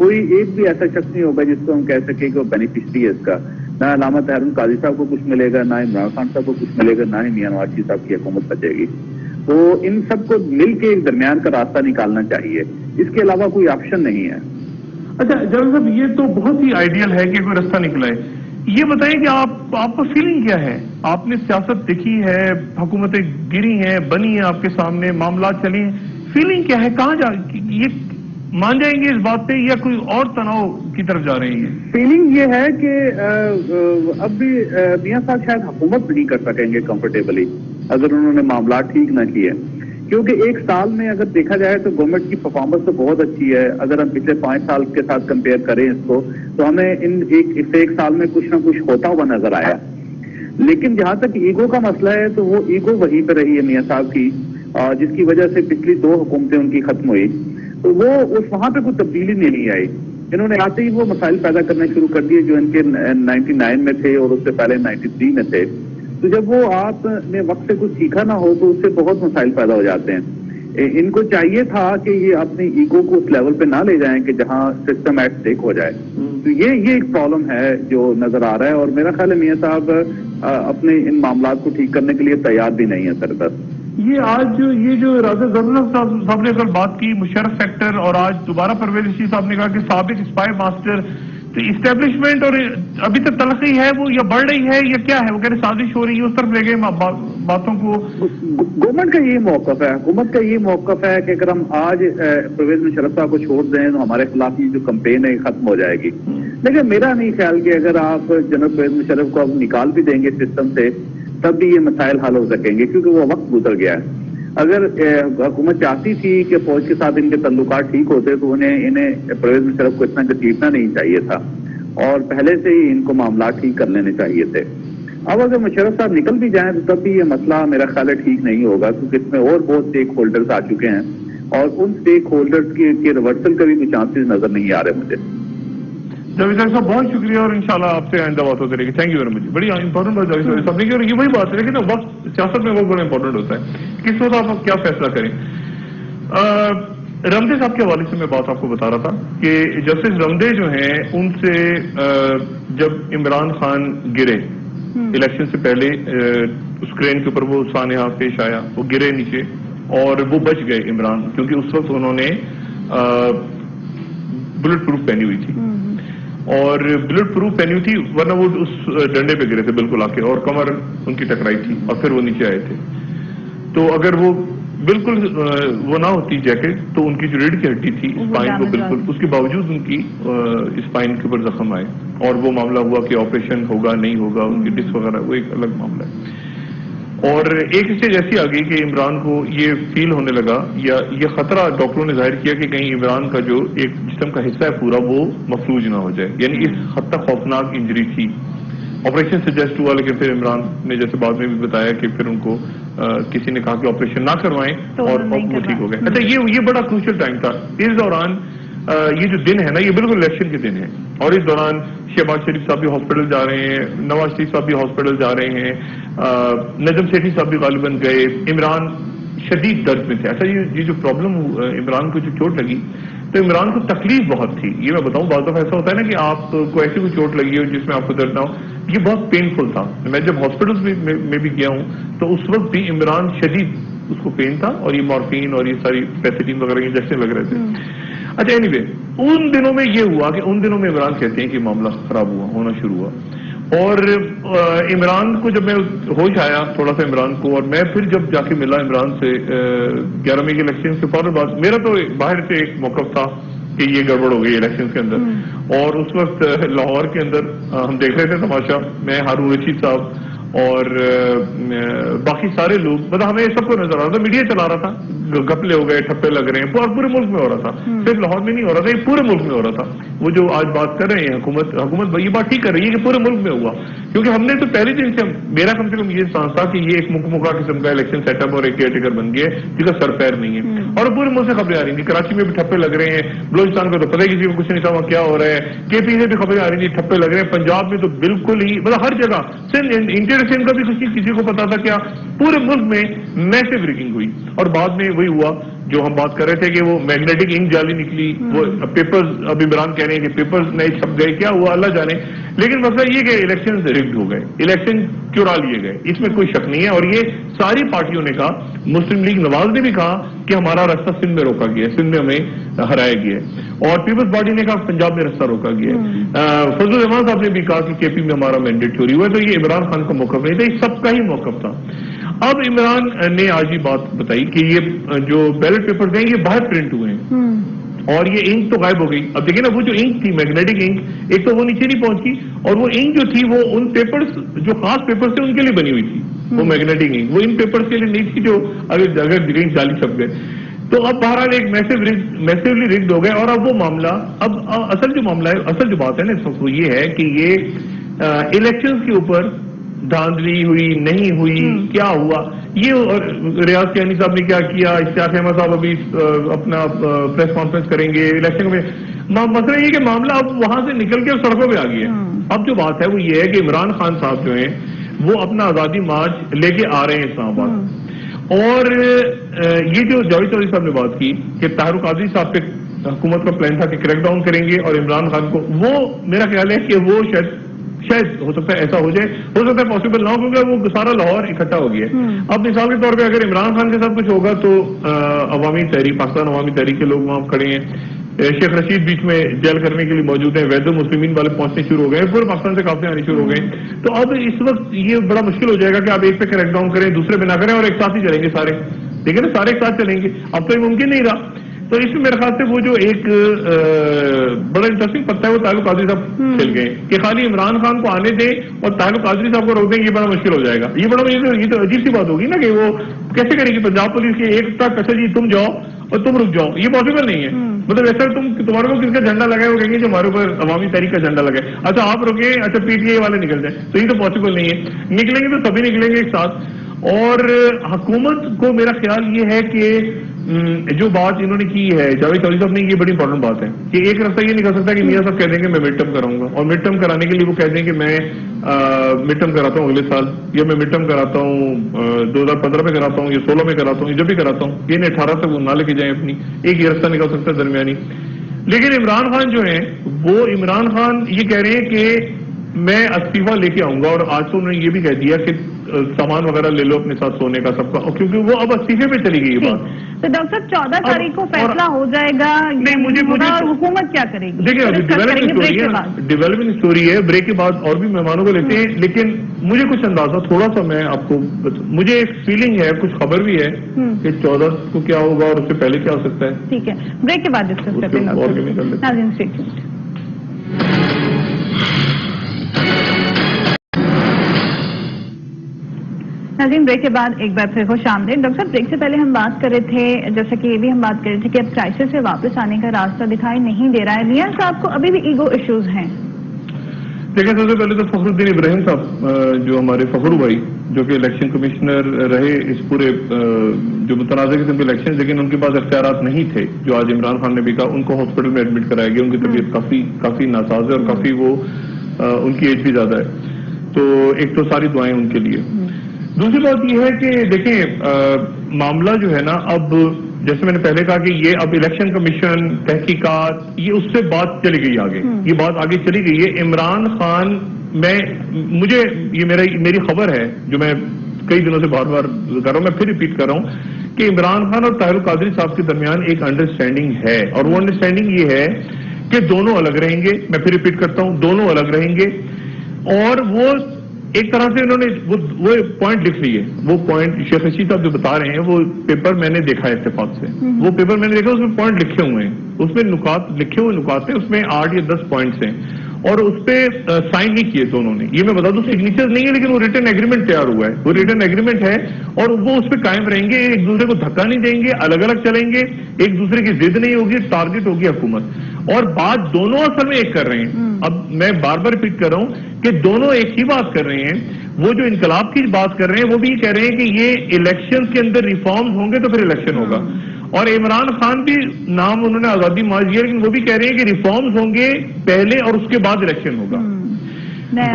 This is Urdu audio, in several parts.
کوئی ایک بھی ایسا شخص نہیں ہوگا جس کو ہم کہہ سکیں کہ وہ بینیفیشری ہے اس کا. نہ علامہ طاہر القادری صاحب کو کچھ ملے گا، نہ عمران خان صاحب کو کچھ ملے گا، نہ ہی میاں نواز شریف صاحب کی حکومت بچے گی. تو ان سب کو مل کے ایک درمیان کا راستہ نکالنا چاہیے، اس کے علاوہ کوئی آپشن نہیں ہے. اچھا جنرل صاحب، یہ تو بہت ہی آئیڈیل ہے کہ کوئی راستہ نکلائے. یہ بتائیں کہ آپ کو فیلنگ کیا ہے؟ آپ نے سیاست دیکھی ہے، حکومتیں گری ہیں، بنی ہیں آپ کے سامنے، معاملات چلے ہیں، فیلنگ کیا ہے؟ کہاں یہ مان جائیں گے اس بات پہ یا کوئی اور تناؤ کی طرف جا رہے ہیں؟ فیلنگ یہ ہے کہ اب بھی میاں صاحب شاید حکومت نہیں کر سکیں گے کمفرٹیبلی اگر انہوں نے معاملات ٹھیک نہ کیے، کیونکہ ایک سال میں اگر دیکھا جائے تو گورنمنٹ کی پرفارمنس تو بہت اچھی ہے. اگر ہم پچھلے 5 سال کے ساتھ کمپیئر کریں اس کو تو ہمیں ایک سال میں کچھ نہ کچھ ہوتا ہوا نظر آیا. لیکن جہاں تک ایگو کا مسئلہ ہے تو وہ ایگو وہیں پہ رہی ہے میاں صاحب کی، جس کی وجہ سے پچھلی 2 حکومتیں ان کی ختم ہوئی. تو وہ وہاں پہ کوئی تبدیلی نہیں آئی. انہوں نے آتے ہی وہ مسائل پیدا کرنے شروع کر دیے جو ان کے 99 میں تھے اور اس سے پہلے 93 میں تھے. تو جب وہ آپ نے وقت سے کچھ سیکھا نہ ہو تو اس سے بہت مسائل پیدا ہو جاتے ہیں. ان کو چاہیے تھا کہ یہ اپنی ایگو کو اس لیول پہ نہ لے جائیں کہ جہاں سسٹم ایٹ اسٹیک ہو جائے. تو یہ ایک پرابلم ہے جو نظر آ رہا ہے، اور میرا خیال ہے میاں صاحب اپنے ان معاملات کو ٹھیک کرنے کے لیے تیار بھی نہیں ہے سربراہ. یہ جو راجہ ضرورت صاحب نے کل بات کی مشرف فیکٹر، اور آج دوبارہ پرویز رشید صاحب نے کہا کہ سابق اسپائی ماسٹر، تو اسٹیبلشمنٹ اور ابھی تک تلخی ہے وہ یا بڑھ رہی ہے یا کیا ہے؟ وہ کہہ رہے سازش ہو رہی ہے، اس طرف لے گئے باتوں کو. گورنمنٹ کا یہ موقف ہے، حکومت کا یہ موقف ہے کہ اگر ہم آج پرویز مشرف صاحب کو چھوڑ دیں تو ہمارے خلاف یہ جو کمپین ہے ختم ہو جائے گی. لیکن میرا نہیں خیال کہ اگر آپ جنرل پرویز مشرف کو اب نکال بھی دیں گے سسٹم سے تب بھی یہ مسائل حل ہو سکیں گے، کیونکہ وہ وقت گزر گیا ہے. اگر حکومت چاہتی تھی کہ فوج کے ساتھ ان کے تعلقات ٹھیک ہوتے تو انہیں پرویز مشرف کو اتنا گھسیٹنا نہیں چاہیے تھا اور پہلے سے ہی ان کو معاملات ٹھیک کر لینے چاہیے تھے. اب اگر مشرف صاحب نکل بھی جائیں تو تب بھی یہ مسئلہ میرا خیال ہے ٹھیک نہیں ہوگا، کیونکہ اس میں اور بہت اسٹیک ہولڈرز آ چکے ہیں اور ان اسٹیک ہولڈرز کے ریورسل کا بھی کوئی چانسز نظر نہیں آ رہے مجھے. جاوید صاحب بہت شکریہ، اور انشاءاللہ آپ سے آئندہ بات ہوتی رہے گی. Thank you very much. بڑی امپورٹنٹ بات جاوید صاحب نے کی، اور یہ وہی بات ہے لیکن وقت سیاست میں وہ بڑا امپورٹنٹ ہوتا ہے کس وقت آپ کیا فیصلہ کریں. رمدے صاحب کے حوالے سے میں بات آپ کو بتا رہا تھا کہ جسٹس رمدے جو ہیں ان سے جب عمران خان گرے الیکشن سے پہلے اسکرین کے اوپر وہ سانحہ پیش آیا، وہ گرے نیچے اور وہ بچ گئے عمران، کیونکہ اس وقت انہوں نے بلٹ پروف پہنی ہوئی تھی، اور بلٹ پروف پہنی ہوئی تھی ورنہ وہ اس ڈنڈے پہ گرے تھے بالکل آ کے، اور کمر ان کی ٹکرائی تھی اور پھر وہ نیچے آئے تھے. تو اگر وہ بالکل وہ نہ ہوتی جیکٹ تو ان کی جو ریڑھ کی ہڈی تھی اسپائن کو بالکل، اس کے باوجود ان کی اسپائن کے اوپر زخم آئے اور وہ معاملہ ہوا کہ آپریشن ہوگا نہیں ہوگا، ان کی ڈسک وغیرہ، وہ ایک الگ معاملہ ہے. اور ایک اسٹیج ایسی آ گئی کہ عمران کو یہ فیل ہونے لگا یا یہ خطرہ ڈاکٹروں نے ظاہر کیا کہ کہیں عمران کا جو ایک جسم کا حصہ ہے پورا وہ مفلوج نہ ہو جائے، یعنی اس حد تک خوفناک انجری تھی. آپریشن سجیسٹ ہوا لیکن پھر عمران نے جیسے بعد میں بھی بتایا کہ پھر ان کو کسی نے کہا کہ آپریشن نہ کروائیں اور وہ ٹھیک ہو گئے. اچھا یہ بڑا کروشل ٹائم تھا. اس دوران یہ جو دن ہے نا یہ بالکل الیکشن کے دن ہے، اور اس دوران شہباز شریف صاحب بھی ہاسپٹل جا رہے ہیں، نواز شریف صاحب بھی ہاسپٹل جا رہے ہیں، نجم سیٹھی صاحب بھی غالباً گئے، عمران شدید درد میں تھے. اچھا یہ جو پرابلم عمران کو جو چوٹ لگی تو عمران کو تکلیف بہت تھی. یہ میں بتاؤں بعض دفعہ ایسا ہوتا ہے نا کہ آپ کو ایسی کوئی چوٹ لگی ہو جس میں آپ کو درد نہ ہو، یہ بہت پینفل تھا. میں جب ہاسپٹل میں بھی گیا ہوں تو اس وقت بھی عمران شدید اس کو پین تھا، اور یہ مارفین اور یہ ساری پیسیٹین وغیرہ انجیکشن لگ رہے تھے. اچھا اینی وے ان دنوں میں یہ ہوا کہ ان دنوں میں عمران کہتے ہیں کہ معاملہ خراب ہونا شروع ہوا، اور عمران کو جب میں ہوش آیا تھوڑا سا عمران کو، اور میں پھر جب جا کے ملا عمران سے 11 مئی کے الیکشن سے فوراً بعد، میرا تو باہر سے ایک موقف تھا کہ یہ گڑبڑ ہو گئی الیکشن کے اندر، اور اس وقت لاہور کے اندر ہم دیکھ رہے تھے تماشا، میں ہارون رشید صاحب اور باقی سارے لوگ، مطلب ہمیں سب کو نظر آ رہا تھا، میڈیا چلا رہا تھا، گپلے ہو گئے، ٹھپے لگ رہے ہیں، اور پورے ملک میں ہو رہا تھا، صرف لاہور میں نہیں ہو رہا تھا، یہ پورے ملک میں ہو رہا تھا. وہ جو آج بات کر رہے ہیں حکومت یہ بات ٹھیک کر رہی ہے کہ پورے ملک میں ہوا، کیونکہ ہم نے تو پہلے دن سے میرا کم سے کم یہ سانس تھا کہ یہ ایک مکہ قسم کا الیکشن سیٹ اپ اور ایک کیئر ٹیکر بن گیا ہے جس کا سر پیر نہیں ہے، اور پورے ملک سے خبریں آ رہی تھیں. کراچی میں بھی ٹھپے لگ رہے ہیں، بلوچستان کا تو پتہ ہی کسی کو کچھ نہیں تھا کیا ہو رہا ہے، کے پی سے بھی خبریں آ رہی تھیں ٹھپے لگ رہے ہیں، پنجاب میں تو بالکل ہی مطلب ہر جگہ، انٹیریئر سندھ کا بھی کسی کو پتا تھا کیا، پورے ملک میں میسو ریگنگ ہوئی. اور بعد میں وہی ہوا جو ہم بات کر رہے تھے کہ وہ میگنیٹک انک جعلی نکلی، وہ پیپرز اب عمران کہہ رہے ہیں کہ پیپرز نئے چھپ گئے، کیا ہوا اللہ جانے، لیکن مسئلہ یہ کہ الیکشن ریگڈ ہو گئے، الیکشن چرا لیے گئے، اس میں کوئی شک نہیں ہے. اور یہ ساری پارٹیوں نے کہا، مسلم لیگ نواز نے بھی کہا کہ ہمارا راستہ سندھ میں روکا گیا ہے، سندھ میں ہمیں ہرایا گیا ہے، اور پیپلز پارٹی نے کہا پنجاب میں راستہ روکا گیا ہے. فضل الرحمان صاحب نے بھی کہا کہ کے پی میں ہمارا مینڈیٹ چوری ہوا ہے. تو یہ عمران خان کا موقف نہیں تھا، یہ سب کا ہی موقف تھا. اب عمران نے آج یہ بات بتائی کہ یہ جو بیلٹ پیپرز ہیں یہ باہر پرنٹ ہوئے ہیں اور یہ انک تو غائب ہو گئی. اب دیکھیں نا، وہ جو انک تھی میگنیٹک انک، ایک تو وہ نیچے نہیں پہنچی، اور وہ انک جو تھی وہ ان پیپرز جو خاص پیپرز تھے ان کے لیے بنی ہوئی تھی. وہ میگنیٹک انک وہ ان پیپرز کے لیے نہیں تھی جو اگر کہیں جعلی چھپ گئے. تو اب بہرحال ایک میسیولی ریگڈ ہو گئے. اور اب وہ معاملہ، اب اصل جو معاملہ ہے، اصل جو بات ہے نا اس وقت وہ یہ ہے کہ یہ الیکشنز کے اوپر دھاندلی ہوئی نہیں ہوئی، کیا ہوا، یہ ریاض کیانی صاحب نے کیا کیا، اشتیاق احمد صاحب ابھی اپنا پریس کانفرنس کریں گے الیکشن میں. مسئلہ یہ کہ معاملہ اب وہاں سے نکل کے سڑکوں پہ آ گیا. اب جو بات ہے وہ یہ ہے کہ عمران خان صاحب جو ہیں وہ اپنا آزادی مارچ لے کے آ رہے ہیں اسلام آباد. اور یہ جو جاوید چودھری صاحب نے بات کی کہ طاہر القادری صاحب پہ حکومت کا پلان تھا کہ کریک ڈاؤن کریں گے اور عمران خان کو، وہ میرا خیال ہے کہ وہ شاید ہو سکتا ہے ایسا ہو جائے، ہو سکتا ہے پاسبل نہ ہو، کیونکہ وہ سارا لاہور اکٹھا ہو گیا ہے. اب مثال کے طور پہ اگر عمران خان کے ساتھ کچھ ہوگا تو عوامی تحریک، پاکستان عوامی تحریک کے لوگ وہاں کھڑے ہیں، شیخ رشید بیچ میں جیل کرنے کے لیے موجود ہیں، وید المسلمین والے پہنچنے شروع ہو گئے، پورے پاکستان سے کافی آنے شروع ہو گئے. تو اب اس وقت یہ بڑا مشکل ہو جائے گا کہ آپ ایک پہ کریک ڈاؤن کریں، دوسرے پہ نہ کریں، اور ایک ساتھ ہی چلیں گے سارے. ٹھیک ہے نا، سارے ایک ساتھ چلیں گے. اب تو یہ ممکن نہیں رہا. تو اس میں میرے خیال سے وہ جو ایک بڑا انٹرسٹنگ پتہ ہے وہ طاہر القادری صاحب کھل گئے کہ خالی عمران خان کو آنے دیں اور طاہر القادری صاحب کو روک دیں، یہ بڑا مشکل ہو جائے گا. یہ تو عجیب سی بات ہوگی نا کہ وہ کیسے کرے گی پنجاب پولیس کے ایک تک، اچھا جی تم جاؤ اور تم رک جاؤ، یہ پاسبل نہیں ہے. مطلب ایسا تمہارے کو کس کا جھنڈا لگا ہے، وہ کہیں گے جو ہمارے اوپر عوامی تحریک کا جھنڈا لگا ہے، اچھا آپ رکیں، اچھا پی ٹی آئی والے نکل جائیں. تو یہ تو پاسبل نہیں ہے. نکلیں گے تو سبھی نکلیں گے ایک ساتھ. اور حکومت کو میرا خیال یہ ہے کہ جو بات انہوں نے کی ہے جاوید چودھری صاحب نے، یہ بڑی امپورٹنٹ بات ہے کہ ایک راستہ یہ نہیں کر سکتا کہ میاں صاحب کہہ دیں کہ میں مڈ ٹرم کراؤں گا، اور مڈ ٹرم کرانے کے لیے وہ کہہ دیں کہ میں مڈ ٹرم کراتا ہوں اگلے سال، یا میں مڈ ٹرم کراتا ہوں 2015 میں کراتا ہوں یا 16 میں کراتا ہوں، جب بھی کراتا ہوں. یہ 18 سے وہ نہ لے کے جائیں اپنی، ایک یہ راستہ نکل سکتا ہے درمیانی. لیکن عمران خان جو ہیں وہ عمران خان یہ کہہ رہے ہیں کہ میں استعفیٰ لے کے آؤں گا، اور آج تو انہوں نے یہ بھی کہہ دیا کہ سامان وغیرہ لے لو اپنے ساتھ سونے کا سب کا، کیونکہ وہ اب استعفے پہ چلی گئی یہ بات. تو ڈاکٹر صاحب 14 تاریخ کو فیصلہ ہو جائے گا. نہیں مجھے حکومت کیا کرے گی؟ دیکھیں ڈیولپمنٹ اسٹوری ہے، بریک کے بعد اور بھی مہمانوں کو لیتے ہیں. لیکن مجھے کچھ اندازہ تھوڑا سا میں آپ کو، مجھے ایک فیلنگ ہے، کچھ خبر بھی ہے کہ 14 کو کیا ہوگا اور اس سے پہلے کیا ہو سکتا ہے. ٹھیک ہے، بریک کے بعد ڈسکس کرتے ہیں. ناظرین بریک کے بعد ایک بار پھر خوش آمدید. ڈاکٹر صاحب بریک سے پہلے ہم بات کر رہے تھے، جیسا کہ یہ بھی ہم بات کر رہے تھے کہ اب کرائسس سے واپس آنے کا راستہ دکھائی نہیں دے رہا ہے. میاں صاحب کو ابھی بھی ایگو ایشوز ہیں. دیکھیں سب سے پہلے تو فخر الدین ابراہیم صاحب جو ہمارے فخر بھائی جو کہ الیکشن کمشنر رہے اس پورے جو متنازع قسم کے الیکشن، لیکن ان کے پاس اختیارات نہیں تھے، جو آج عمران خان نے بھی کہا. ان کو ہاسپٹل میں ایڈمٹ کرایا گیا، ان کی طبیعت کافی ناساز ہے اور کافی وہ ان کی ایج بھی زیادہ ہے. تو ایک تو ساری دعائیں ان کے لیے. دوسری بات یہ ہے کہ دیکھیں معاملہ جو ہے نا، اب جیسے میں نے پہلے کہا کہ یہ اب الیکشن کمیشن تحقیقات یہ اس سے بات چلی گئی آگے، یہ بات آگے چلی گئی ہے. عمران خان مجھے یہ میری خبر ہے جو میں کئی دنوں سے بار بار کر رہا ہوں، میں پھر ریپیٹ کر رہا ہوں کہ عمران خان اور طاہر القادری صاحب کے درمیان ایک انڈرسٹینڈنگ ہے، اور وہ انڈرسٹینڈنگ یہ ہے کہ دونوں الگ رہیں گے. میں پھر ریپیٹ کرتا ہوں، دونوں الگ رہیں گے. اور وہ ایک طرح سے انہوں نے وہ پوائنٹ لکھ لی ہے. وہ پوائنٹ شیخ رشید صاحب جو بتا رہے ہیں وہ پیپر میں نے دیکھا ہے اتفاق سے، وہ پیپر میں نے دیکھا، اس میں پوائنٹ لکھے ہوئے ہیں، اس میں لکھے ہوئے نکات ہیں، اس میں 8 یا 10 پوائنٹس ہیں، اور اس پہ سائن نہیں کیے دونوں نے. یہ میں بتا دوں سگنیچر نہیں ہے، لیکن وہ ریٹن ایگریمنٹ تیار ہوا ہے، وہ ریٹن ایگریمنٹ ہے، اور وہ اس پہ قائم رہیں گے. ایک دوسرے کو دھکا نہیں دیں گے، الگ الگ چلیں گے، ایک دوسرے کی ضد نہیں ہوگی، ٹارگٹ ہوگی حکومت. اور بات دونوں اصل میں ایک کر رہے ہیں. اب میں بار بار ریپیٹ کر رہا ہوں کہ دونوں ایک ہی بات کر رہے ہیں. وہ جو انقلاب کی بات کر رہے ہیں وہ بھی کہہ رہے ہیں کہ یہ الیکشن کے اندر ریفارمز ہوں گے تو پھر الیکشن ہوگا. اور عمران خان بھی نام انہوں نے آزادی مارچ دیا، لیکن وہ بھی کہہ رہے ہیں کہ ریفارمز ہوں گے پہلے اور اس کے بعد الیکشن ہوگا.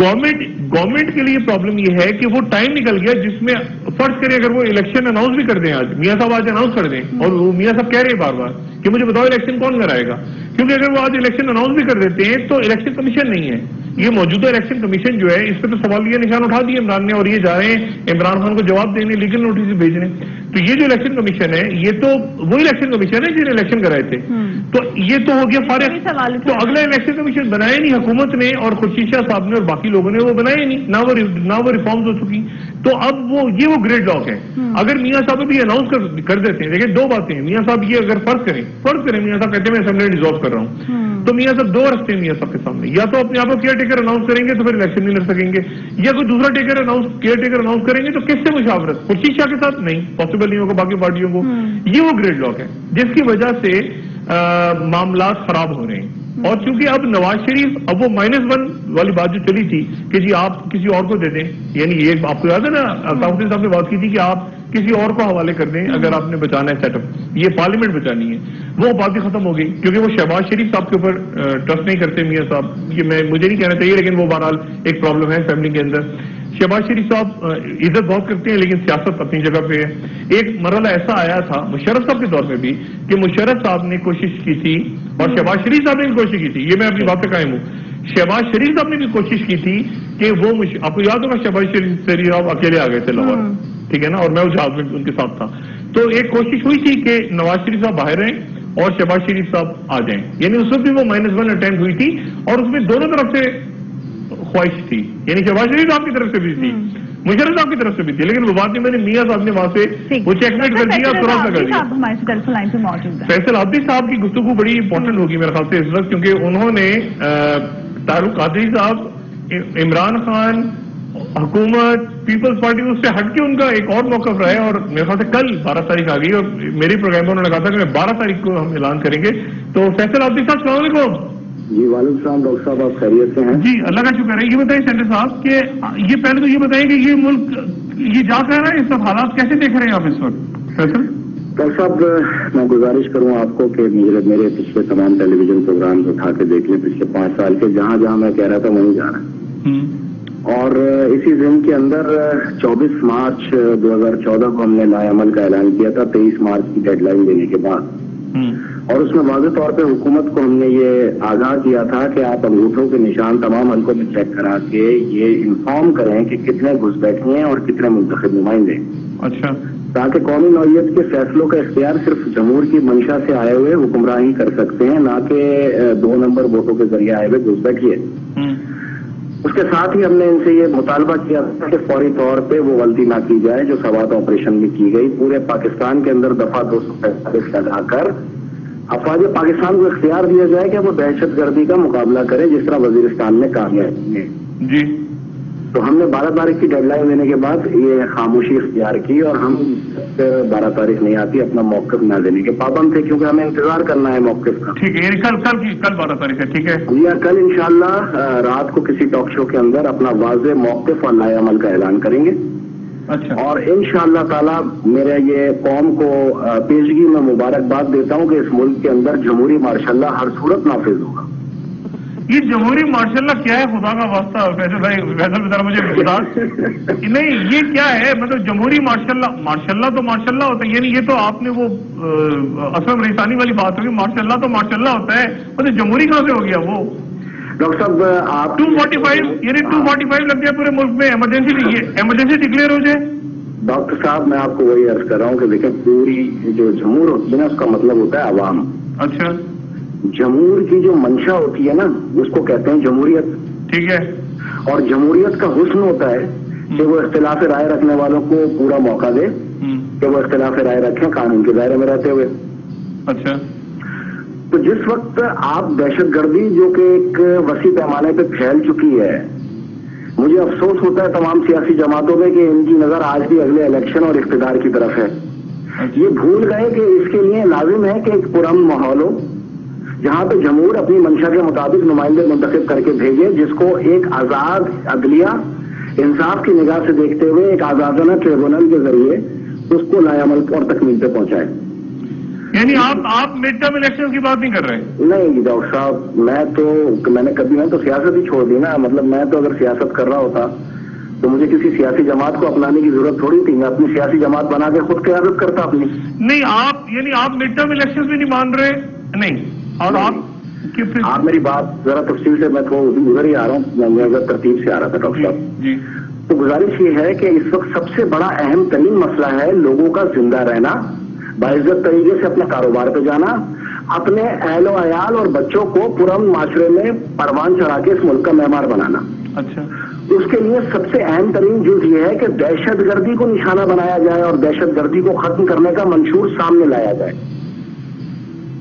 گورنمنٹ کے لیے پرابلم یہ ہے کہ وہ ٹائم نکل گیا جس میں فرض کریں اگر وہ الیکشن اناؤنس بھی کر دیں آج، میاں صاحب آج اناؤنس کر دیں، اور وہ میاں صاحب کہہ رہے ہیں بار بار کہ مجھے بتاؤ الیکشن کون کرائے گا، کیونکہ اگر وہ آج الیکشن اناؤنس بھی کر دیتے ہیں تو الیکشن کمیشن نہیں ہے، یہ موجودہ الیکشن کمیشن جو ہے اس پہ تو سوالیہ نشان اٹھا دیے عمران نے، اور یہ جا رہے ہیں عمران خان کو جواب دینے، لیگل نوٹس بھیجنے. تو یہ جو الیکشن کمیشن ہے یہ تو وہی الیکشن کمیشن ہے جنہیں الیکشن کرائے تھے، تو یہ تو ہو گیا فارغ. تو اگلا الیکشن کمیشن بنائے نہیں حکومت نے اور خورشید شاہ صاحب نے اور باقی لوگوں نے، وہ بنائے نہیں، نہ وہ ریفارمز ہو چکی. تو اب یہ وہ گریڈ لاک ہے. اگر میاں صاحب بھی اناؤنس کر دیتے ہیں، دیکھیں دو باتیں ہیں، میاں صاحب یہ اگر فرض کریں میاں صاحب کہتے ہیں میں اسمبلی ڈیزالو کر رہا ہوں، تو میاں صاحب دو رستے ہیں میاں صاحب کے سامنے، یا تو اپنے آپ کو کیئر ٹیکر اناؤنس کریں گے تو پھر الیکشن نہیں لڑ سکیں گے، یا کوئی دوسرا کیئر ٹیکر اناؤنس کریں گے تو کس سے مشاورت، خورشید شاہ کے ساتھ نہیں، پاسبل نہیں ہوگا باقی پارٹیوں کو. یہ وہ گریڈ لاک ہے جس کی وجہ سے معاملات خراب ہو رہے ہیں. اور چونکہ اب نواز شریف، اب وہ -1 والی بات جو چلی تھی کہ جی آپ کسی اور کو دے دیں، یعنی یہ آپ کو یاد ہے نا کاؤنسل صاحب نے بات کی تھی کہ آپ کسی اور کو حوالے کر دیں اگر آپ نے بچانا ہے سیٹ اپ، یہ پارلیمنٹ بچانی ہے، وہ بات ہی ختم ہو گئی کیونکہ وہ شہباز شریف صاحب کے اوپر ٹرسٹ نہیں کرتے میاں صاحب. یہ مجھے نہیں کہنا چاہیے لیکن وہ بہرحال ایک پرابلم ہے فیملی کے اندر. شہباز شریف صاحب عزت بہت کرتے ہیں لیکن سیاست اپنی جگہ پہ ہے. ایک مرحلہ ایسا آیا تھا مشرف صاحب کے دور میں بھی کہ مشرف صاحب نے کوشش کی تھی اور شہباز شریف صاحب نے بھی کوشش کی تھی، یہ میں اپنی بات پہ قائم ہوں، شہباز شریف صاحب نے بھی کوشش کی تھی کہ وہ آپ کو یاد ہوگا شہباز شریف صاحب اکیلے آ گئے تھے لاہور، ٹھیک ہے نا، اور میں اس جہاز میں ان کے ساتھ تھا. تو ایک کوشش ہوئی تھی کہ نواز شریف صاحب باہر رہیں اور شہباز شریف صاحب آ جائیں، یعنی اس وقت بھی وہ -1 اٹمپٹ ہوئی تھی اور اس میں دونوں طرف سے خواہش تھی، یعنی شہباز شریف صاحب کی طرف سے بھی تھی، مشرف صاحب کی طرف سے بھی تھی، لیکن وہ بات نہیں، میں نے میاں صاحب نے وہاں سے وہ چیک میٹ کر دیا اور ترنت لگا دیا. فیصل عابدی صاحب کی گفتگو بڑی امپورٹنٹ ہوگی میرے خیال سے اس وقت، کیونکہ انہوں نے طاہر القادری صاحب، عمران خان، حکومت، پیپلز پارٹی، اس سے ہٹ کے ان کا ایک اور موقف رہا ہے. اور میرے خیال سے کل 12 تاریخ آ گئی اور میری پروگرام میں انہوں نے کہا تھا کہ 12 تاریخ کو ہم اعلان کریں گے. تو فیصل عابدی صاحب السلام علیکم. جی وعلیکم السلام ڈاکٹر صاحب، آپ خیریت سے ہیں؟ جی اللہ کا شکر ہے. یہ بتائیں سینٹر صاحب کہ یہ پہلے تو یہ بتائیں کہ یہ ملک یہ جا کر رہا ہے، اس سب حالات کیسے دیکھ رہے ہیں آپ اس وقت فیصل؟ ڈاکٹر صاحب میں گزارش کروں آپ کو کہ میرے پچھلے تمام ٹیلی ویژن پروگرامز اٹھا کے دیکھ لیں پچھلے 5 سال کے، جہاں جہاں میں کہہ رہا تھا وہیں جا رہا ہے. اور اسی ضمن کے اندر 24 مارچ 2014 کو ہم نے لائے عمل کا اعلان کیا تھا 23 مارچ کی ڈیڈ لائن دینے کے بعد، اور اس میں واضح طور پہ حکومت کو ہم نے یہ آگاہ کیا تھا کہ آپ انگوٹھوں کے نشان تمام حلقوں میں چیک کرا کے یہ انفارم کریں کہ کتنے گھس بیٹھے ہیں اور کتنے منتخب نمائندے، اچھا، تاکہ قومی نوعیت کے فیصلوں کا اختیار صرف جمہور کی منشا سے آئے ہوئے حکمراں ہی کر سکتے ہیں، نہ کہ 2 نمبر ووٹوں کے ذریعے آئے ہوئے گھس بیٹھیے. اس کے ساتھ ہی ہم نے ان سے یہ مطالبہ کیا تھا کہ فوری طور پہ وہ غلطی نہ کی جائے جو سوات آپریشن میں کی گئی. پورے پاکستان کے اندر دفعہ 245 لگا کر افواج پاکستان کو اختیار دیا جائے کہ وہ دہشت گردی کا مقابلہ کرے جس طرح وزیرستان میں کامیابی ہے. جی تو ہم نے 12 تاریخ کی ڈیڈ لائن دینے کے بعد یہ خاموشی اختیار کی اور ہم 12 تاریخ نہیں آتی اپنا موقف نہ دینے کے پابند تھے، کیونکہ ہمیں انتظار کرنا ہے موقف کا. ٹھیک ہے، کل 12 تاریخ ہے، ٹھیک ہے، یا کل انشاءاللہ رات کو کسی ٹاک شو کے اندر اپنا واضح موقف اور لائے عمل کا اعلان کریں گے. اچھا، اور انشاءاللہ تعالی میرا یہ قوم کو پیشگی میں مبارکباد دیتا ہوں کہ اس ملک کے اندر جمہوری مارشاء اللہ ہر صورت نافذ ہوگا. یہ جمہوری مارشاء اللہ کیا ہے خدا کا واسطہ فیصل بھائی، فیصل بتا مجھے بتا نہیں یہ کیا ہے، مطلب جمہوری مارشاء اللہ تو مارشاء اللہ ہوتا ہے، یعنی یہ تو آپ نے وہ اسلم ریسانی والی بات ہوگی، مارشاء اللہ تو مارشاء اللہ ہوتا ہے، مطلب جمہوری کہاں سے ہو گیا وہ؟ ڈاکٹر صاحب آپ 245 یعنی 245 لگ گیا پورے ملک میں، ایمرجنسی ڈکلیئر ہو جائے. ڈاکٹر صاحب میں آپ کو وہی عرض کر رہا ہوں کہ دیکھیں پوری جو جمہور ہوتی ہے نا اس کا مطلب ہوتا ہے عوام. اچھا، جمہور کی جو منشا ہوتی ہے نا اس کو کہتے ہیں جمہوریت. ٹھیک ہے، اور جمہوریت کا حسن ہوتا ہے کہ وہ اختلاف رائے رکھنے والوں کو پورا موقع دے کہ وہ اختلاف رائے رکھیں قانون کے دائرے میں رہتے ہوئے. اچھا، تو جس وقت آپ دہشت گردی جو کہ ایک وسیع پیمانے پہ پھیل چکی ہے، مجھے افسوس ہوتا ہے تمام سیاسی جماعتوں میں کہ ان کی نظر آج بھی اگلے الیکشن اور اقتدار کی طرف ہے. یہ بھول گئے کہ اس کے لیے لازم ہے کہ ایک پرامن ماحول ہو جہاں پہ جمہور اپنی منشا کے مطابق نمائندے منتخب کر کے بھیجے، جس کو ایک آزاد عدلیہ انصاف کی نگاہ سے دیکھتے ہوئے ایک آزادانہ ٹریبونل کے ذریعے اس کو لائے عمل اور تکمیل پہ پہنچائے. یعنی آپ مڈ ٹرم الیکشن کی بات نہیں کر رہے؟ نہیں ڈاکٹر صاحب، میں تو سیاست ہی چھوڑ دی نا. مطلب میں تو اگر سیاست کر رہا ہوتا تو مجھے کسی سیاسی جماعت کو اپنانے کی ضرورت تھوڑی تھی، میں اپنی سیاسی جماعت بنا کے خود قیادت کرتا اپنی. نہیں آپ مڈ ٹرم الیکشن بھی نہیں مان رہے؟ نہیں. اور آپ میری بات ذرا تفصیل سے، میں ادھر ہی آ رہا ہوں، میں ادھر ترتیب سے آ رہا تھا ڈاکٹر صاحب. جی. تو گزارش یہ ہے کہ اس وقت سب سے بڑا اہم ترین مسئلہ ہے لوگوں کا زندہ رہنا، باعزت طریقے سے اپنے کاروبار پہ جانا، اپنے اہل و عیال اور بچوں کو پرامن معاشرے میں پروان چڑھا کے اس ملک کا معمار بنانا. اچھا. اس کے لیے سب سے اہم ترین جز یہ ہے کہ دہشت گردی کو نشانہ بنایا جائے اور دہشت گردی کو ختم کرنے کا منشور سامنے لایا جائے.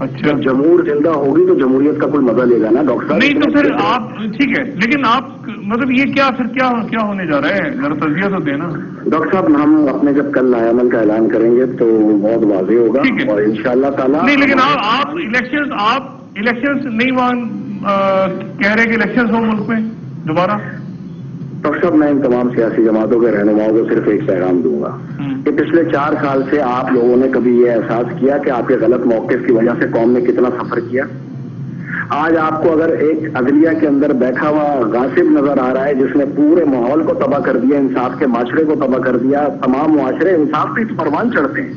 اچھا. جب جمہور زندہ ہوگی تو جمہوریت کا کوئی مزہ لے گا نا ڈاکٹر صاحب. نہیں تو پھر آپ ٹھیک ہے، لیکن آپ مطلب یہ کیا ہونے جا رہا ہے؟ ذرا تجزیہ تو دینا. ڈاکٹر صاحب ہم اپنے جب کل نیا عمل کا اعلان کریں گے تو بہت واضح ہوگا اور انشاءاللہ تعالیٰ. نہیں لیکن آپ الیکشنز نہیں کہہ رہے کہ الیکشنز ہوں ملک میں دوبارہ؟ ڈاکٹر صاحب میں ان تمام سیاسی جماعتوں کے رہنماؤں کو صرف ایک پیغام دوں گا کہ پچھلے 4 سال سے آپ لوگوں نے کبھی یہ احساس کیا کہ آپ کے غلط موقف کی وجہ سے قوم نے کتنا سفر کیا؟ آج آپ کو اگر ایک عدلیہ کے اندر بیٹھا ہوا غاصب نظر آ رہا ہے جس نے پورے ماحول کو تباہ کر دیا، انصاف کے معاشرے کو تباہ کر دیا، تمام معاشرے انصاف پہ پروان چڑھتے ہیں،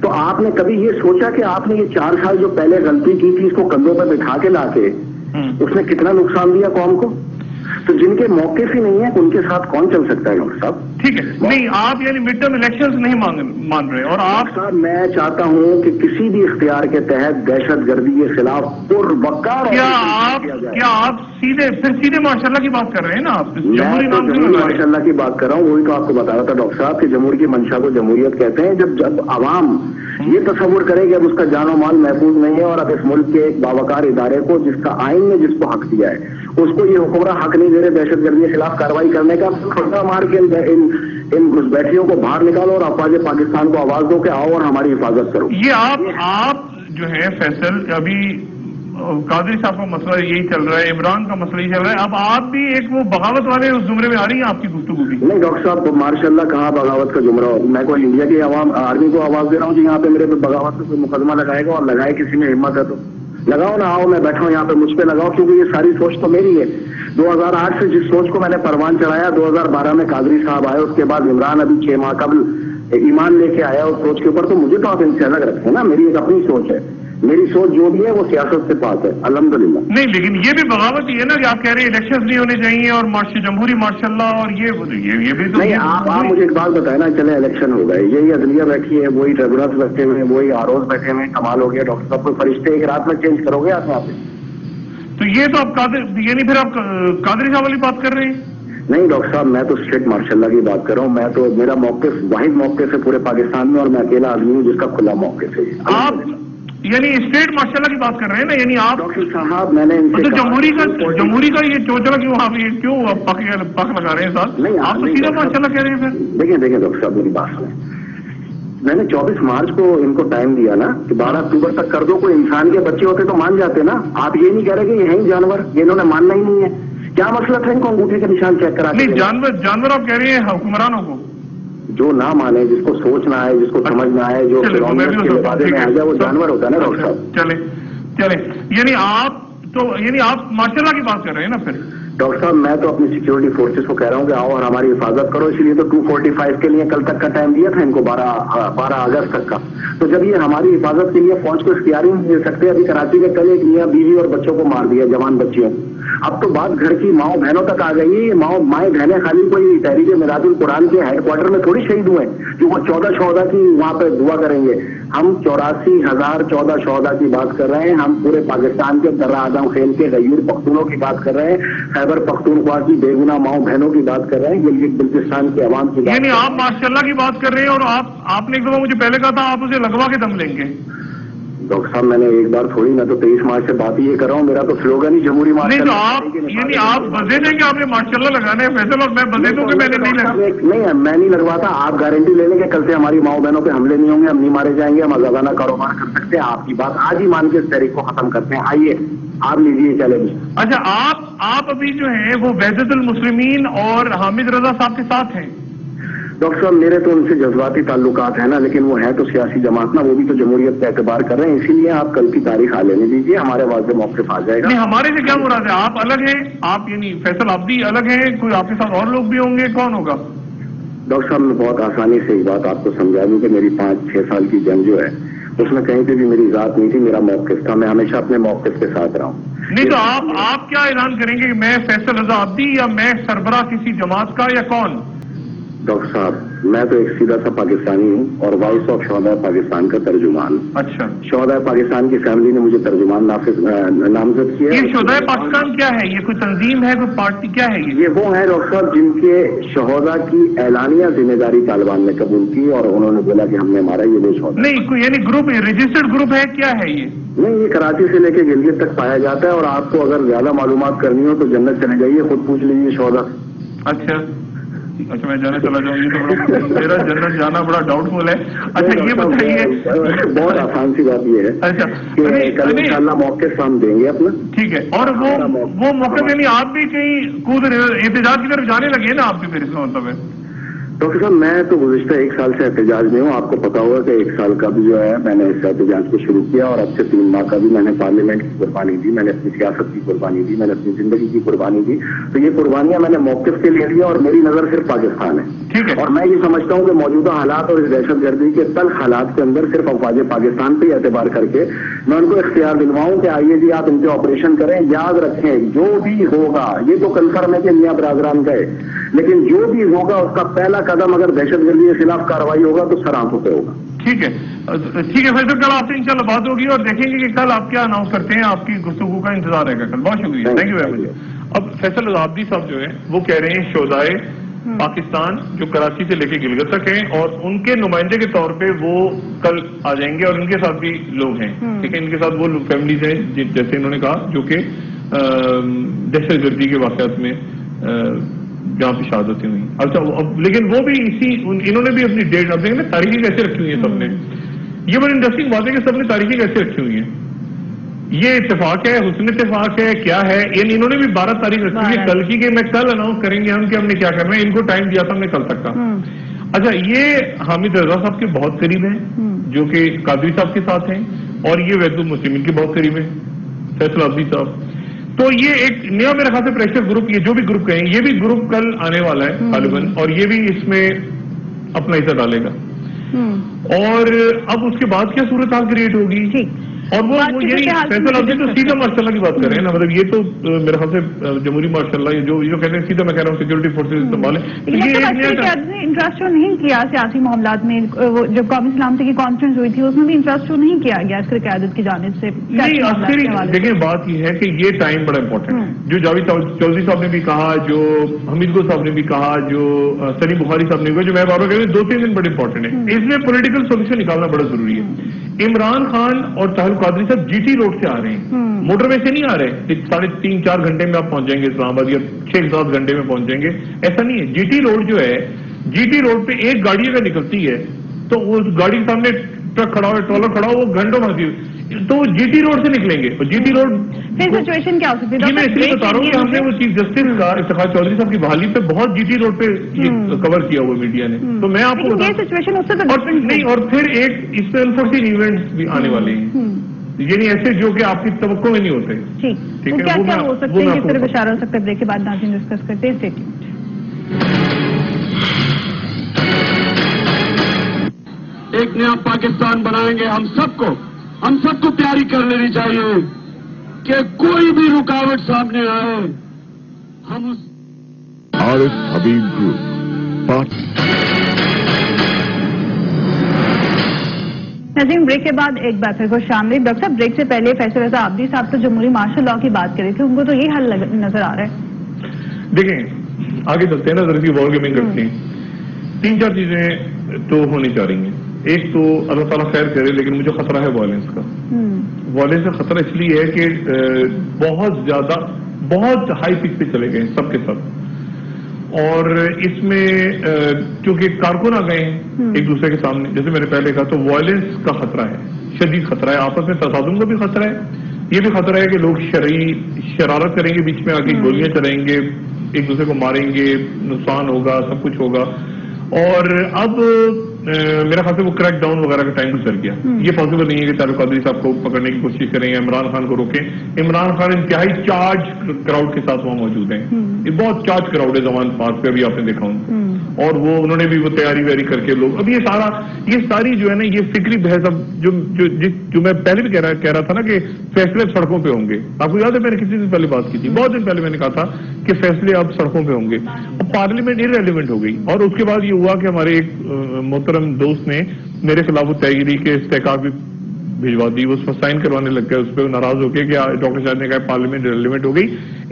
تو آپ نے کبھی یہ سوچا کہ آپ نے یہ 4 سال جو پہلے غلطی کی تھی اس کو کندھوں پہ بٹھا کے لا کے اس نے کتنا نقصان دیا قوم کو؟ تو جن کے موقف ہی نہیں ہے ان کے ساتھ کون چل سکتا ہے ڈاکٹر صاحب؟ ٹھیک ہے. نہیں آپ یعنی مڈ ٹرم الیکشنز نہیں مان رہے. اور آپ صاحب میں چاہتا ہوں کہ کسی بھی اختیار کے تحت دہشت گردی کے خلاف پروقار کیا آپ سیدھے ماشاء اللہ کی بات کر رہے ہیں نا؟ آپ جمہوری نام سے ماشاء اللہ کی بات کر رہا ہوں. وہی تو آپ کو بتا رہا تھا ڈاکٹر صاحب کہ جمہور کی منشا کو جمہوریت کہتے ہیں. جب عوام یہ تصور کرے کہ اب اس کا جان و مال محفوظ نہیں ہے اور اب اس ملک کے ایک باوقار ادارے کو جس کا آئین نے جس کو حق دیا ہے اس کو یہ حکمراں حق نہیں دے رہے دہشت گردی کے خلاف کارروائی کرنے کا، کھڑا مار کے ان گھسپیٹھیوں کو باہر نکالو اور افواج پاکستان کو آواز دو کہ آؤ اور ہماری حفاظت کرو. یہ آپ جو ہے فیصل، ابھی قادری صاحب کا مسئلہ یہی چل رہا ہے، عمران کا مسئلہ یہی چل رہا ہے، اب آپ بھی ایک وہ بغاوت والے اس زمرے میں آ رہی ہیں آپ کی گفتگو بھی؟ نہیں ڈاکٹر صاحب ماشاء اللہ کہاں بغاوت کا زمرہ ہو. میں کوئی انڈیا کی عوام آرمی کو آواز دے رہا ہوں کہ یہاں پہ میرے پہ بغاوت کا کوئی مقدمہ لگائے گا، اور لگائے کسی میں ہمت ہے تو لگاؤ نا، آؤ میں بیٹھا ہوں یہاں پہ مجھ پہ لگاؤ، کیونکہ یہ ساری سوچ تو میری ہے. 2008 سے جس سوچ کو میں نے پروان چڑھایا، 2012 میں قادری صاحب آئے، اس کے بعد عمران ابھی 6 ماہ قبل ایمان لے کے آیا اس سوچ کے اوپر، تو مجھے تو آپ ان سے الگ رکھیں نا. میری ایک اپنی سوچ ہے، میری سوچ جو بھی ہے وہ سیاست سے پاک ہے الحمدللہ. نہیں لیکن یہ بھی بغاوت ہی ہے نا کہ آپ کہہ رہے ہیں الیکشنز نہیں ہونے چاہیے اور جمہوری ماشاء اللہ، اور یہ بھی تو نہیں. آپ مجھے ایک بات بتائیں نا، چلے الیکشن ہو گئے، یہی عدلیہ بیٹھی ہے، وہی ٹریبونلز بیٹھے ہوئے ہیں، وہی آر اوز بیٹھے ہوئے ہیں، کمال ہو گیا ڈاکٹر صاحب. کوئی فرشتے ایک رات میں چینج کرو گے آپ وہاں پہ؟ تو یہ تو آپ یعنی پھر آپ قادری صاحب والی بات کر رہے ہیں؟ نہیں ڈاکٹر صاحب میں تو اسٹیٹ ماشاء اللہ کی بات کر رہا ہوں. میں تو میرا موقف واحد موقف ہے پورے پاکستان میں، اور میں اکیلا آدمی ہوں جس کا کھلا موقف ہے. آپ یعنی اسٹیٹ ماشاء اللہ کی بات کر رہے ہیں نا؟ یعنی آپ ڈاکٹر صاحب میں نے ان سے جمہوری کا یہ چوچلا کیوں آپ یہ کیوں پک لگا رہے ہیں صاحب؟ نہیں آپ تو سیدھا ماشاء اللہ کہہ رہے ہیں پھر. دیکھیں ڈاکٹر صاحب میری بات سنیں. میں نے 24 مارچ کو ان کو ٹائم دیا نا کہ 12 اکتوبر تک کر دو. کوئی انسان کے بچے ہوتے تو مان جاتے نا. آپ یہ نہیں کہہ رہے کہ یہ ہیں جانور، یہ انہوں نے ماننا ہی نہیں ہے. کیا مسئلہ تھا ان کو انگوٹھے کے نشان چیک کرا؟ نہیں جانور آپ کہہ رہے ہیں حکمرانوں کو. جو نہ مانے، جس کو سوچ نہ آئے، جس کو سمجھ نہ آئے، جو وعدے میں آ جائے وہ جانور ہوتا ہے نا ڈاکٹر صاحب. چلے یعنی آپ ماشاء اللہ کی بات کر رہے ہیں نا پھر؟ ڈاکٹر صاحب میں تو اپنی سیکیورٹی فورسز کو کہہ رہا ہوں کہ آؤ اور ہماری حفاظت کرو. اس لیے تو 245 کے لیے کل تک کا ٹائم دیا تھا ان کو، 12 اگست تک کا. تو جب یہ ہماری حفاظت کے لیے فوج کو اختیاری نہیں دے سکتے، ابھی کراچی میں کل ایک میاں بیوی اور بچوں کو مار دیا، جوان بچیوں. اب تو بات گھر کی ماؤں بہنوں تک آ گئی. مائیں بہنیں خالی کوئی تحریک میراث القرآن کے ہیڈ کوارٹر میں تھوڑی شہید ہوئے جو وہ 14 شہداء کی وہاں پہ دعا کریں گے. ہم 84,014 شہداء کی بات کر رہے ہیں. ہم پورے پاکستان کے درہ آدم خیل کے غیور پختونوں کی بات کر رہے ہیں، خیبر پختونخوا کی بے گناہ ماؤں بہنوں کی بات کر رہے ہیں، گلگت بلتستان کے عوام کی بات. یعنی آپ ماشاء اللہ کی بات کر رہے ہیں، اور آپ نے ایک دفعہ مجھے پہلے کہا تھا آپ اسے لگوا کے دم لیں گے. ڈاکٹر صاحب میں نے ایک بار تھوڑی، میں تو 23 مارچ سے بات یہ کر رہا ہوں. میرا تو سلوگن ہی جمہوری مارچ. نہیں تو آپ یعنی آپ بزے دیں گے آپ نے ماشاء اللہ لگانے ہیں فیصل، اور میں بزے دوں کہ میں نے نہیں لگا. نہیں میں نہیں لگواتا. آپ گارنٹی لے لیں گے کل سے ہماری ماؤں بہنوں پہ حملے نہیں ہوں گے، ہم نہیں مارے جائیں گے، ہم آزادانہ کاروبار کر سکتے ہیں. آپ کی بات آج ہی مان کے اس تحریک کو ختم کرتے ہیں. آئیے آپ لیجیے چیلنج. اچھا آپ ابھی جو ہیں وہ وحدت المسلمین اور حامد رضا صاحب کے ساتھ ہیں؟ ڈاکٹر صاحب میرے تو ان سے جذباتی تعلقات ہیں نا، لیکن وہ ہے تو سیاسی جماعت نا، وہ بھی تو جمہوریت کا اعتبار کر رہے ہیں، اسی لیے آپ کل کی تاریخ آ لینے دیجیے، ہمارے واضح موقف آ جائے گا. نہیں ہمارے سے کیا مراد ہے؟ آپ الگ ہیں، آپ یعنی فیصل عابدی الگ ہیں، کوئی آپ کے ساتھ اور لوگ بھی ہوں گے، کون ہوگا؟ ڈاکٹر صاحب میں بہت آسانی سے ایک بات آپ کو سمجھا دوں کہ میری 5-6 سال کی جنگ جو ہے اس میں کہیں پہ بھی میری ذات نہیں تھی، میرا موقف تھا، میں ہمیشہ اپنے موقف کے ساتھ رہا ہوں. نہیں تو آپ کیا اعلان کریں گے کہ میں فیصل رضا عابدی یا میں سربراہ کسی جماعت کا یا کون؟ ڈاکٹر صاحب میں تو ایک سیدھا سا پاکستانی ہوں اور وائس آف شہداء پاکستان کا ترجمان. اچھا، شہداء پاکستان کی فیملی نے مجھے ترجمان نامزد کیا. یہ شہداء پاکستان کیا ہے؟ یہ کوئی تنظیم ہے، کوئی پارٹی کیا ہے؟ یہ وہ ہے ڈاکٹر صاحب جن کے شہداء کی اعلانیہ ذمہ داری طالبان نے قبول کی اور انہوں نے بولا کہ ہم نے مارا یہ وہ شہداء. نہیں کوئی یعنی گروپ رجسٹرڈ گروپ ہے، کیا ہے یہ؟ نہیں، یہ کراچی سے لے کے گلگت تک پایا جاتا ہے، اور آپ کو اگر زیادہ معلومات کرنی ہو تو جنت چلے جائیے، خود پوچھ لیجیے شہداء. اچھا میں جانے چلا جاؤں گی تو میرا جنت جانا بڑا ڈاؤٹ فل ہے. اچھا یہ بتائیے، بہت آسان سی بات یہ ہے اچھا کہ کل انشاءاللہ موقف ہم دیں گے اپنا. ٹھیک ہے، اور وہ موقع یعنی آپ بھی کہیں کود احتجاج کی طرف جانے لگے نا آپ بھی، پھر اس کا مطلب ہے؟ ڈاکٹر صاحب میں تو گزشتہ 1 سال سے احتجاج میں ہوں، آپ کو پتا ہوگا کہ 1 سال کا بھی جو ہے میں نے اس احتجاج کو شروع کیا، اور اب سے 3 ماہ کا بھی میں نے پارلیمنٹ کی قربانی دی، میں نے اپنی سیاست کی قربانی دی، میں نے اپنی زندگی کی قربانی دی. تو یہ قربانیاں میں نے موقف کے لیے لیا، اور میری نظر صرف پاکستان ہے. ٹھیک ہے، اور میں یہ سمجھتا ہوں کہ موجودہ حالات اور اس دہشت گردی کے تلخ حالات کے اندر صرف افواج پاکستان پہ اعتبار کر کے میں ان کو اختیار دلواؤں کہ آئیے جی آپ ان پہ آپریشن کریں. یاد رکھیں جو بھی ہوگا، یہ تو کنفرم ہے کہ میاں برادران گئے، لیکن جو بھی ہوگا اس کا پہلا قدم اگر دہشت گردی کے خلاف کارروائی ہوگا تو سر آنکھوں پہ ہوگا. ٹھیک ہے فیصل، کل آپ سے انشاءاللہ بات ہوگی اور دیکھیں گے کہ کل آپ کیا اناؤنس کرتے ہیں. آپ کی گفتگو کا انتظار رہے گا کل. بہت شکریہ، تھینک یو ویری مچ. اب فیصل عابدی صاحب جو ہیں وہ کہہ رہے ہیں شہدائے پاکستان جو کراچی سے لے کے گلگت تک ہیں، اور ان کے نمائندے کے طور پہ وہ کل آ جائیں گے، اور ان کے ساتھ بھی لوگ ہیں. ٹھیک ہے، ان کے ساتھ وہ فیملیز ہیں جیسے انہوں نے کہا جو کہ دہشت گردی کے واقعات میں جہاں پہ شہادتیں ہوئی. اچھا لیکن وہ بھی انہوں نے بھی اپنی ڈیٹ اب دیکھیں تاریخیں کیسے رکھی ہوئی ہیں سب نے. یہ بڑی انٹرسٹنگ بات ہے کہ سب نے تاریخیں کیسے رکھی ہوئی ہیں. یہ اتفاق ہے، حسن اتفاق ہے، کیا ہے؟ یعنی انہوں نے بھی 12 تاریخ رکھی ہوئی ہے کل کی، کہ میں کل اناؤنس کریں گے ہم کہ ہم نے کیا کرنا ہے. ان کو ٹائم دیا تھا ہم نے کل تک کا. اچھا یہ حامد رضا صاحب کے بہت قریب ہیں جو کہ قادری صاحب کے ساتھ ہیں، اور یہ وحدت المسلمین کے بہت قریب ہیں فیصل عابدی صاحب. تو یہ ایک نیا میرے خیال سے پریشر گروپ، یہ جو بھی گروپ کہیں یہ بھی گروپ کل آنے والا ہے غالباً، اور یہ بھی اس میں اپنا حصہ ڈالے گا. اور اب اس کے بعد کیا صورتحال کریٹ ہوگی؟ اور وہ یہی فیصل عابدی تو سیدھا ماشاء اللہ کی بات کر رہے ہیں نا، مطلب یہ تو میرے خیال سے جمہوری ماشاء اللہ جو کہتے ہیں سیدھا میں کہہ رہا ہوں سیکورٹی فورسز سنبھالیں. انٹرسٹ شو نہیں کیا سیاسی معاملات میں. جب قومی سلامتی کی کانفرنس ہوئی تھی اس میں بھی انٹرسٹ شو نہیں کیا گیا عسکری قیادت کی جانب سے. دیکھیں بات یہ ہے کہ یہ ٹائم بڑا امپورٹنٹ ہے. جو جاوید چودھری صاحب نے بھی کہا، جو حمید گو صاحب نے بھی کہا، جو سلیم بخاری صاحب نے بھی کہا، جو میں بار بار کہہ رہا ہوں 2-3 دن بڑے امپورٹنٹ ہیں. اس میں پولیٹیکل سولوشن نکالنا بڑا ضروری ہے. عمران خان اور طاہر قادری صاحب جی ٹی روڈ سے آ رہے ہیں، موٹر وے سے نہیں آ رہے. 3.5-4 گھنٹے میں آپ پہنچ جائیں گے اسلام آباد، یا 6-7 گھنٹے میں پہنچ جائیں گے. ایسا نہیں ہے. جی ٹی روڈ جو ہے، جی ٹی روڈ پہ ایک گاڑی اگر نکلتی ہے تو اس گاڑی کے سامنے ٹرک کھڑا ہو، ٹرالر کھڑا ہو، وہ گھنٹوں میں تو وہ جی ٹی روڈ سے نکلیں گے. اور جی ٹی روڈ پھر سچویشن کیا ہو سکتی ہے؟ میں اس لیے بتا رہا ہوں کہ ہم نے وہ چیف جسٹس کا افتخار چودھری صاحب کی بحالی پہ بہت جی ٹی روڈ پہ کور کیا ہوا میڈیا نے. تو میں آپ کو نہیں، اور پھر ایک اس میں انفورسنگ ایونٹس بھی آنے والے ہیں، یعنی ایسے جو کہ آپ کی توقع میں نہیں ہوتے. ٹھیک ہے، کیا ہو سکتے ہیں، کس طرح اشارہ ہو سکتا ہے؟ بریک کے بعد ناظرین ڈسکس کرتے ہیں. ایک نیا پاکستان بنائیں گے. ہم سب کو تیاری کر لینی چاہیے کہ کوئی بھی رکاوٹ سامنے آئے ہم اس عارف حبیب گروپ. نظیم بریک کے بعد ایک بار پھر کو شامل. ڈاکٹر صاحب بریک سے پہلے فیصل رضا عابدی صاحب تو جمہوری مارشل لاء کی بات کر رہے تھے، ان کو تو یہ حل نظر آ رہا ہے. دیکھیں آگے چلتے ہیں نا، ذرا سی وار گیمنگ کرتے ہیں. 3-4 چیزیں تو ہونی چاہ رہی ہیں. ایک تو اللہ تعالیٰ خیر کرے، لیکن مجھے خطرہ ہے وائلنس کا. وائلنس کا خطرہ اس لیے ہے کہ بہت زیادہ بہت ہائی پچ پہ چلے گئے سب کے سب، اور اس میں چونکہ کارکن آ گئے ہیں ایک دوسرے کے سامنے، جیسے میں نے پہلے کہا، تو وائلنس کا خطرہ ہے، شدید خطرہ ہے. آپس میں تصادم کا بھی خطرہ ہے. یہ بھی خطرہ ہے کہ لوگ شرارت کریں گے، بیچ میں آ کے گولیاں چلائیں گے، ایک دوسرے کو ماریں گے، نقصان ہوگا، سب کچھ ہوگا. اور اب میرا خیال سے وہ کریک ڈاؤن وغیرہ کا ٹائم گزر گیا. یہ پاسبل نہیں ہے کہ طارق قادری صاحب کو پکڑنے کی کوشش کریں یا عمران خان کو روکیں. عمران خان انتہائی چارج کراؤڈ کے ساتھ وہاں موجود ہیں. یہ بہت چارج کراؤڈ ہے زمان پارک پہ, ابھی آپ نے دیکھا ہوں. اور وہ انہوں نے بھی وہ تیاری ویاری کر کے لوگ اب یہ ساری جو ہے نا یہ فکری بحث اب جو میں پہلے بھی کہہ رہا تھا نا کہ فیصلے سڑکوں پہ ہوں گے. آپ کو یاد ہے میں نے کسی دن پہلے بات کی تھی, بہت دن پہلے میں نے کہا تھا کہ فیصلے اب سڑکوں پہ ہوں گے. اب پارلیمنٹ ارریلیونٹ ہو گئی. اور اس کے بعد یہ ہوا کہ ہمارے ایک محترم دوست نے میرے خلاف وہ تحریری کے استحقاق بھی بھجوا دی, وہ اس پر سائن کروانے لگ گئے. اس پہ ناراض ہو کے کہ ڈاکٹر صاحب نے کہا پارلیمنٹ ریلیونٹ ہو گئی.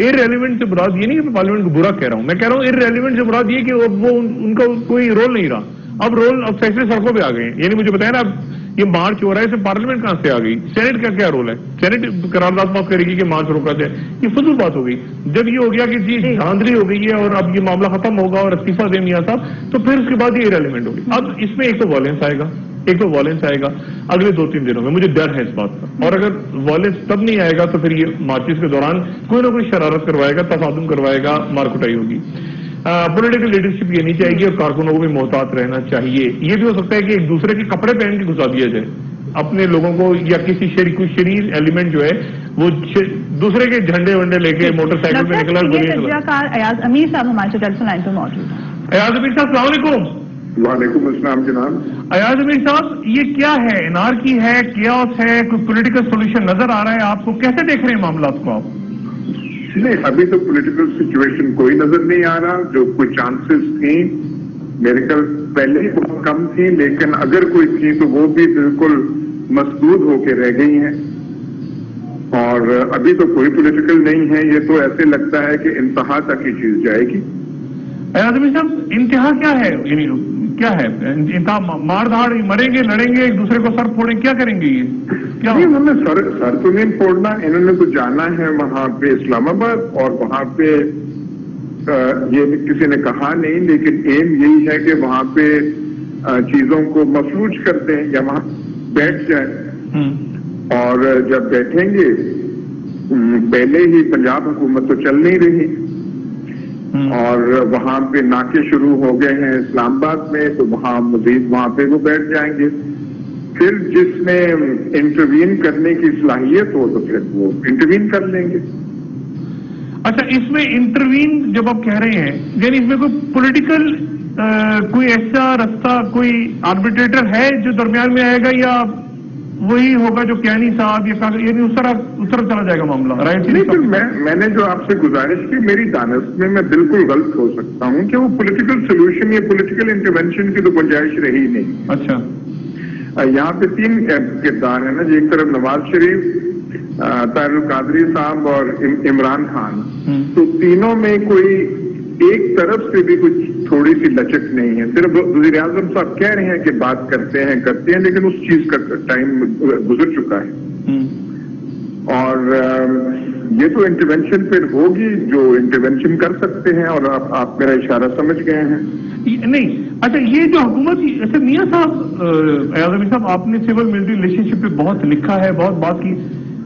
ارریلیونٹ سے مراد یہ نہیں کہ میں پارلیمنٹ کو برا کہہ رہا ہوں, میں کہہ رہا ہوں ارریلیونٹ سے مراد یہ کہ وہ ان کا کوئی رول نہیں رہا. اب فیصلے سڑکوں پہ آ گئے. یعنی مجھے بتایا نا, اب یہ مارچ ہو رہا ہے, اس میں پارلیمنٹ کہاں سے آ گئی؟ سینٹ کا کیا رول ہے؟ سینٹ قرارداد پاس کرے گی کہ مارچ روکا جائے؟ یہ فضول بات ہو گئی. جب یہ ہو گیا کہ جی دھاندلی ہو گئی ہے اور اب یہ معاملہ ختم ہوگا اور استعفیٰ دے میاں صاحب, تو پھر اس کے بعد یہ ارریلیونٹ ہوگی. اب اس میں ایک تو وائلنس آئے گا اگلے 2-3 دنوں میں, مجھے ڈر ہے اس بات کا. اور اگر وائلنس تب نہیں آئے گا تو پھر یہ مارچز کے دوران کوئی نہ کوئی شرارت کروائے گا, تصادم کروائے گا, مار کٹائی ہوگی. پولیٹیکل لیڈرشپ یہ نہیں چاہیے اور کارکنوں کو بھی محتاط رہنا چاہیے. یہ بھی ہو سکتا ہے کہ ایک دوسرے کے کپڑے پہن کے گھسا دیا جائے اپنے لوگوں کو, یا کسی کوئی شریر ایلیمنٹ جو ہے وہ دوسرے کے جھنڈے ونڈے لے کے موٹر سائیکل پہ نکلا. ایاز امیر صاحب ہمارے ٹیلیفون لائن پہ موجود ہیں. ایاز امیر صاحب السلام علیکم. وعلیکم السلام جناب. ایاز امیر صاحب, یہ کیا ہے؟ انارکی ہے, کیاس ہے, کوئی پولیٹیکل سولوشن نظر آ رہا ہے آپ کو؟ کیسے دیکھ رہے ہیں معاملات کو آپ؟ نہیں, ابھی تو پولیٹیکل سچویشن کوئی نظر نہیں آ رہا. جو کوئی چانسز تھیں میرے خیال پہلے ہی بہت کم تھی, لیکن اگر کوئی تھی تو وہ بھی بالکل مسدود ہو کے رہ گئی ہیں. اور ابھی تو کوئی پولیٹیکل نہیں ہے. یہ تو ایسے لگتا ہے کہ انتہا تک یہ چیز جائے گی. ایاز امیر صاحب, انتہا کیا ہے؟ یعنی کیا ہے انتہا؟ مار دھاڑ, مریں گے, لڑیں گے, ایک دوسرے کو سر پھوڑیں, کیا کریں گے؟ یہ کیا؟ انہوں نے سر تو نہیں پھوڑنا, انہوں نے تو جانا ہے وہاں پہ اسلام آباد, اور وہاں پہ یہ کسی نے کہا نہیں, لیکن ایم یہی ہے کہ وہاں پہ چیزوں کو مفلوج کر دیں یا وہاں بیٹھ جائیں. اور جب بیٹھیں گے, پہلے ہی پنجاب حکومت تو چل نہیں رہی اور وہاں پہ ناکے شروع ہو گئے ہیں اسلام آباد میں, تو وہاں مزید وہاں پہ وہ بیٹھ جائیں گے. پھر جس میں انٹروین کرنے کی صلاحیت ہو تو پھر وہ انٹروین کر لیں گے. اچھا, اس میں انٹروین جب آپ کہہ رہے ہیں, یعنی اس میں کوئی پولیٹیکل کوئی ایسا رستہ, کوئی آربیٹریٹر ہے جو درمیان میں آئے گا, یا وہی ہوگا جو کیانی صاحب, یعنی اس طرح چلا جائے گا معاملہ؟ لیکن میں نے جو آپ سے گزارش کی, میری دانست میں بالکل غلط ہو سکتا ہوں کہ وہ پولیٹیکل سولوشن یا پولیٹیکل انٹرونشن کی تو گنجائش رہی نہیں. اچھا, یہاں پہ 3 کردار ہیں نا جی. ایک طرف نواز شریف, طارق قادری صاحب اور عمران خان. تو تینوں میں کوئی ایک طرف سے بھی کچھ تھوڑی سی لچک نہیں ہے. صرف وزیر اعظم صاحب کہہ رہے ہیں کہ بات کرتے ہیں, لیکن اس چیز کا ٹائم گزر چکا ہے. اور یہ تو انٹرونشن پھر ہوگی جو انٹرونشن کر سکتے ہیں, اور آپ میرا اشارہ سمجھ گئے ہیں. نہیں, اچھا, یہ جو حکومت, ایسے میاں صاحب, ایاز امیر صاحب, آپ نے سول ملٹری ریلیشن شپ پہ بہت لکھا ہے, بہت بات کی.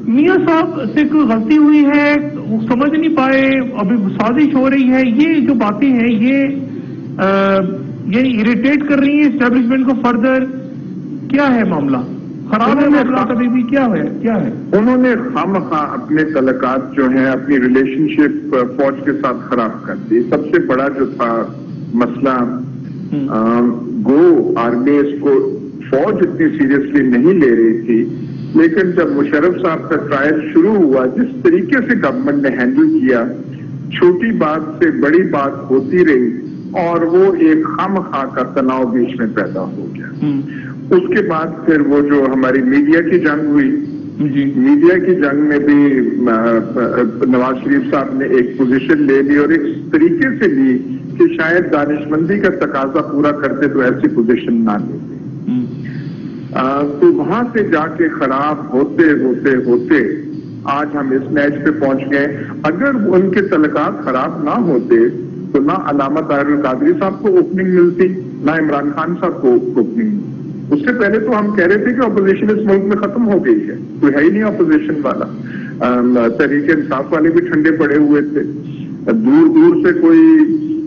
میاں صاحب سے کوئی غلطی ہوئی ہے, سمجھ نہیں پائے, ابھی سازش ہو رہی ہے, یہ جو باتیں ہیں یہ یعنی اریٹیٹ کر رہی ہیں اسٹیبلشمنٹ کو فردر؟ کیا ہے معاملہ؟ خراب ہے معاملات ابھی بھی؟ کیا ہے؟ انہوں نے خامخواہ اپنے تعلقات جو ہیں, اپنی ریلیشن شپ فوج کے ساتھ خراب کر دی. سب سے بڑا جو تھا مسئلہ, آرمی اس کو فوج اتنی سیریسلی نہیں لے رہی تھی, لیکن جب مشرف صاحب کا ٹرائل شروع ہوا, جس طریقے سے گورنمنٹ نے ہینڈل کیا, چھوٹی بات سے بڑی بات ہوتی رہی, اور وہ ایک خامخواہ کا تناؤ بیچ میں پیدا ہو گیا. اس کے بعد پھر وہ جو ہماری میڈیا کی جنگ ہوئی, میڈیا کی جنگ میں بھی نواز شریف صاحب نے ایک پوزیشن لے لی, اور اس طریقے سے لی کہ شاید دانشمندی کا تقاضا پورا کرتے تو ایسی پوزیشن نہ لیتے. تو وہاں سے جا کے خراب ہوتے ہوتے ہوتے آج ہم اس میچ پہ پہنچ گئے. اگر ان کے تعلقات خراب نہ ہوتے تو نہ علامہ طارق قادری صاحب کو اوپننگ ملتی, نہ عمران خان صاحب کو اوپننگ. اس سے پہلے تو ہم کہہ رہے تھے کہ اپوزیشن اس ملک میں ختم ہو گئی ہے, کوئی ہے ہی نہیں اپوزیشن والا. تحریک انصاف والے بھی ٹھنڈے پڑے ہوئے تھے, دور دور سے کوئی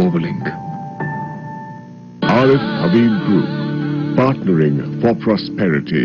Mobilink. Arif Habib Group, partnering for prosperity.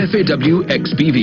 FAW XPV,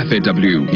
FAW,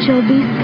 24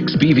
XPV,